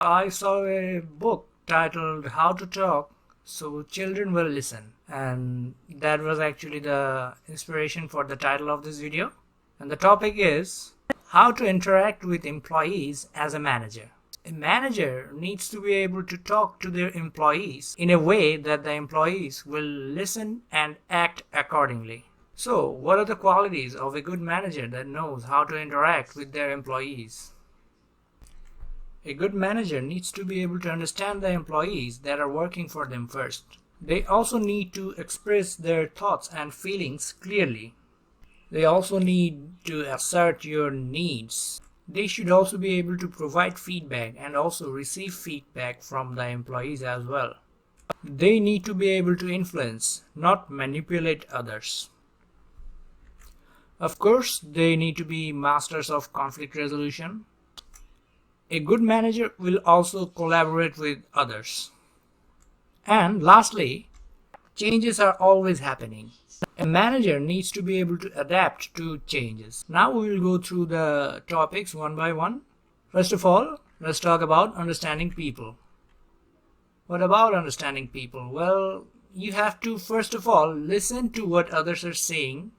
I saw a book titled How to Talk So Children Will Listen, and that was actually the inspiration for the title of this video. And the topic is how to interact with employees as a manager. A manager needs to be able to talk to their employees in a way that the employees will listen and act accordingly. So, what are the qualities of a good manager that knows how to interact with their employees? A good manager needs to be able to understand the employees that are working for them first. They also need to express their thoughts and feelings clearly. They also need to assert your needs. They should also be able to provide feedback and also receive feedback from the employees as well. They need to be able to influence, not manipulate others. Of course, they need to be masters of conflict resolution. A good manager will also collaborate with others. And lastly, changes are always happening. A manager needs to be able to adapt to changes. Now we will go through the topics one by one. First of all, let's talk about understanding people. What about understanding people? Well, you have to first of all listen to what others are saying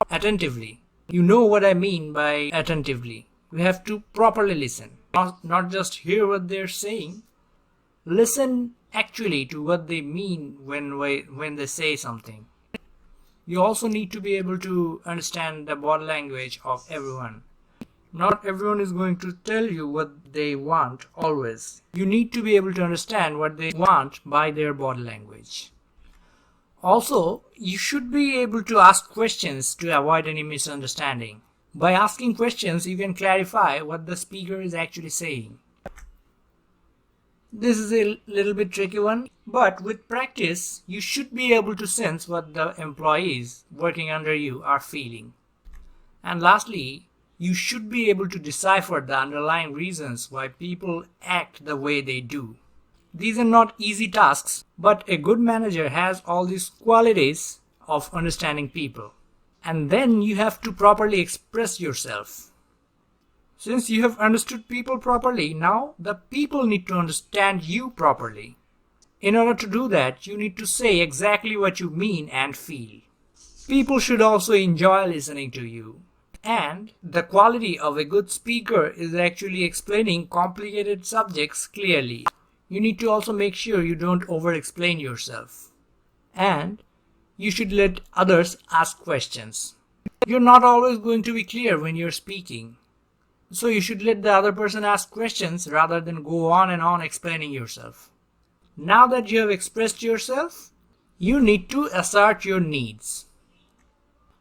attentively. You know what I mean by attentively. You have to properly listen. Not just hear what they're saying. Listen actually to what they mean when they say something. You also need to be able to understand the body language of everyone. Not everyone is going to tell you what they want always. You need to be able to understand what they want by their body language. Also, you should be able to ask questions to avoid any misunderstanding. By asking questions, you can clarify what the speaker is actually saying. This is a little bit tricky one, but with practice, you should be able to sense what the employees working under you are feeling. And lastly, you should be able to decipher the underlying reasons why people act the way they do. These are not easy tasks, but a good manager has all these qualities of understanding people. And then you have to properly express yourself. Since you have understood people properly, now the people need to understand you properly. In order to do that, you need to say exactly what you mean and feel. People should also enjoy listening to you. And the quality of a good speaker is actually explaining complicated subjects clearly. You need to also make sure you don't over-explain yourself. And you should let others ask questions. You're not always going to be clear when you're speaking. So you should let the other person ask questions rather than go on and on explaining yourself. Now that you have expressed yourself, you need to assert your needs.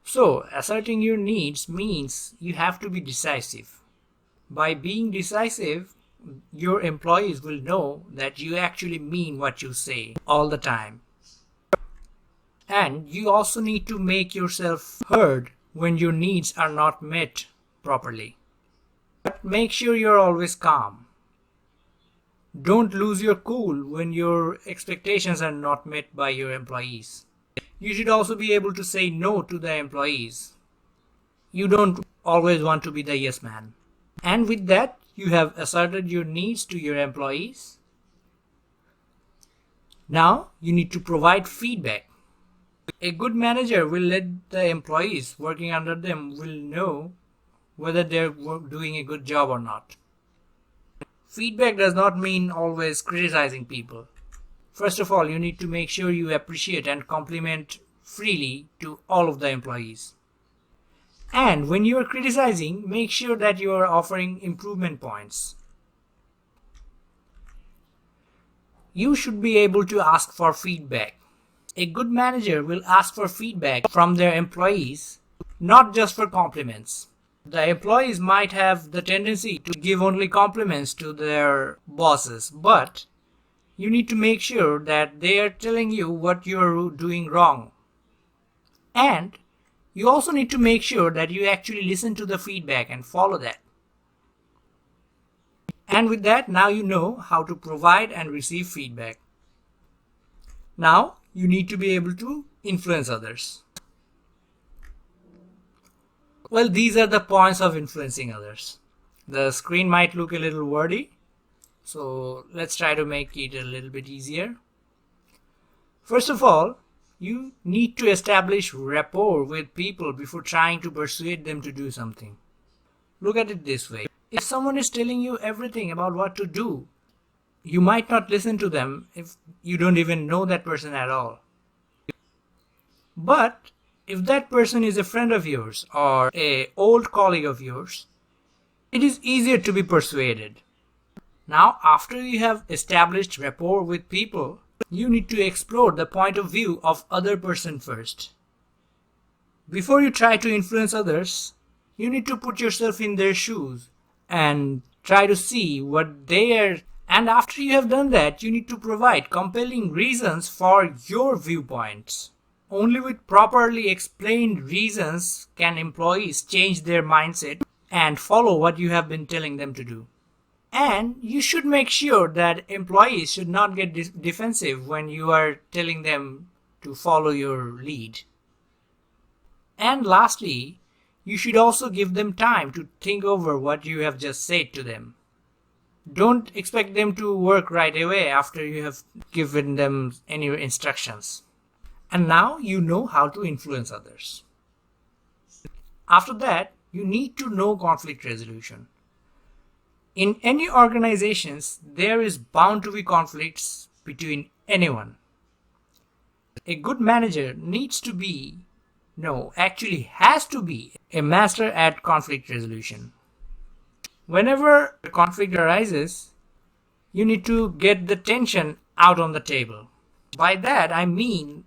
So, asserting your needs means you have to be decisive. By being decisive, your employees will know that you actually mean what you say all the time. And you also need to make yourself heard when your needs are not met properly. But make sure you're always calm. Don't lose your cool when your expectations are not met by your employees. You should also be able to say no to the employees. You don't always want to be the yes man. And with that, you have asserted your needs to your employees. Now, you need to provide feedback. A good manager will let the employees working under them will know whether they're doing a good job or not. Feedback does not mean always criticizing people. First of all, you need to make sure you appreciate and compliment freely to all of the employees. And when you are criticizing, make sure that you are offering improvement points. You should be able to ask for feedback. A good manager will ask for feedback from their employees, not just for compliments. The employees might have the tendency to give only compliments to their bosses, but you need to make sure that they are telling you what you are doing wrong. And you also need to make sure that you actually listen to the feedback and follow that. And with that, now you know how to provide and receive feedback. Now, you need to be able to influence others. Well, these are the points of influencing others. The screen might look a little wordy, So let's try to make it a little bit easier. First of all, you need to establish rapport with people before trying to persuade them to do something. Look at it this way. If someone is telling you everything about what to do, you might not listen to them if you don't even know that person at all. But if that person is a friend of yours or an old colleague of yours, it is easier to be persuaded. Now, after you have established rapport with people, you need to explore the point of view of other person first. Before you try to influence others, you need to put yourself in their shoes and try to see what they are. And after you have done that, you need to provide compelling reasons for your viewpoints. Only with properly explained reasons can employees change their mindset and follow what you have been telling them to do. And you should make sure that employees should not get defensive when you are telling them to follow your lead. And lastly, you should also give them time to think over what you have just said to them. Don't expect them to work right away after you have given them any instructions. And now you know how to influence others. After that, you need to know conflict resolution. In any organizations, there is bound to be conflicts between anyone. A good manager needs to be, no, actually has to be a master at conflict resolution. Whenever a conflict arises, you need to get the tension out on the table. By that, I mean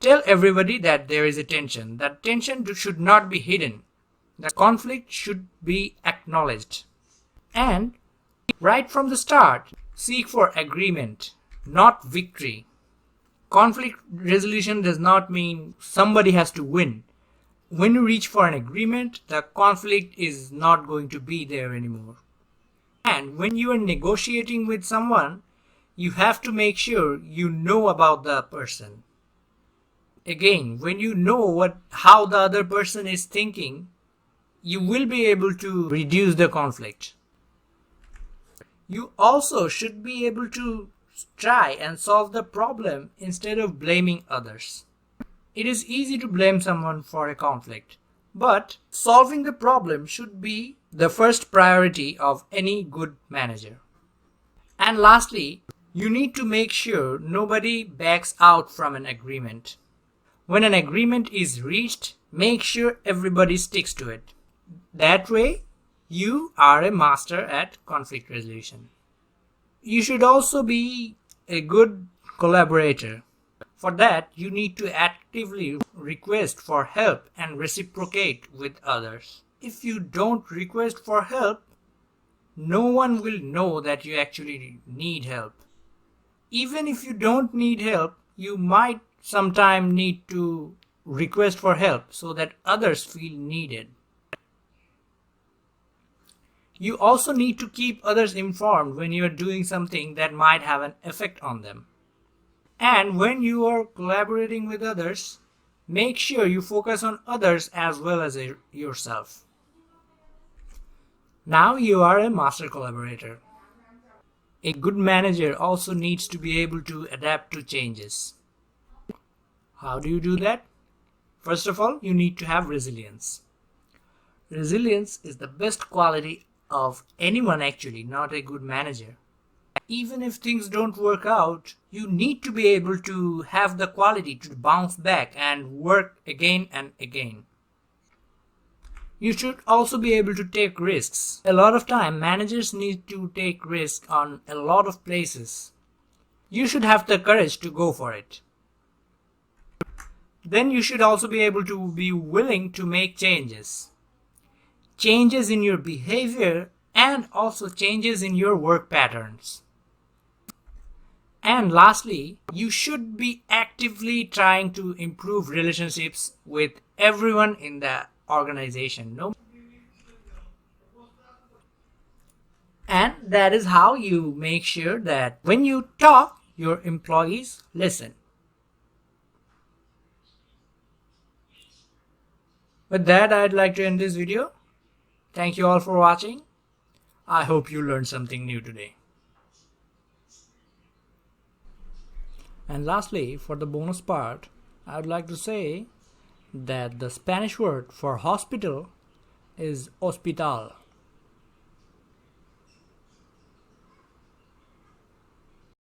tell everybody that there is a tension. That tension should not be hidden. The conflict should be acknowledged. And right from the start, seek for agreement, not victory. Conflict resolution does not mean somebody has to win. When you reach for an agreement, the conflict is not going to be there anymore. And when you are negotiating with someone, you have to make sure you know about the person. Again, when you know how the other person is thinking, you will be able to reduce the conflict. You also should be able to try and solve the problem instead of blaming others. It is easy to blame someone for a conflict, but solving the problem should be the first priority of any good manager. And lastly, you need to make sure nobody backs out from an agreement. When an agreement is reached, make sure everybody sticks to it. That way, you are a master at conflict resolution. You should also be a good collaborator. For that, you need to actively request for help and reciprocate with others. If you don't request for help, no one will know that you actually need help. Even if you don't need help, you might sometime need to request for help so that others feel needed. You also need to keep others informed when you are doing something that might have an effect on them. And when you are collaborating with others, make sure you focus on others as well as yourself. Now you are a master collaborator. A good manager also needs to be able to adapt to changes. How do you do that? First of all, you need to have resilience. Resilience is the best quality of anyone actually, not a good manager. Even if things don't work out, you need to be able to have the quality to bounce back and work again and again. You should also be able to take risks. A lot of time, managers need to take risks on a lot of places. You should have the courage to go for it. Then you should also be able to be willing to make changes. Changes in your behavior and also changes in your work patterns. And lastly, you should be actively trying to improve relationships with everyone in the organization. And that is how you make sure that when you talk, your employees listen. With that, I'd like to end this video. Thank you all for watching. I hope you learned something new today. And lastly, for the bonus part, I would like to say that the Spanish word for hospital is hospital.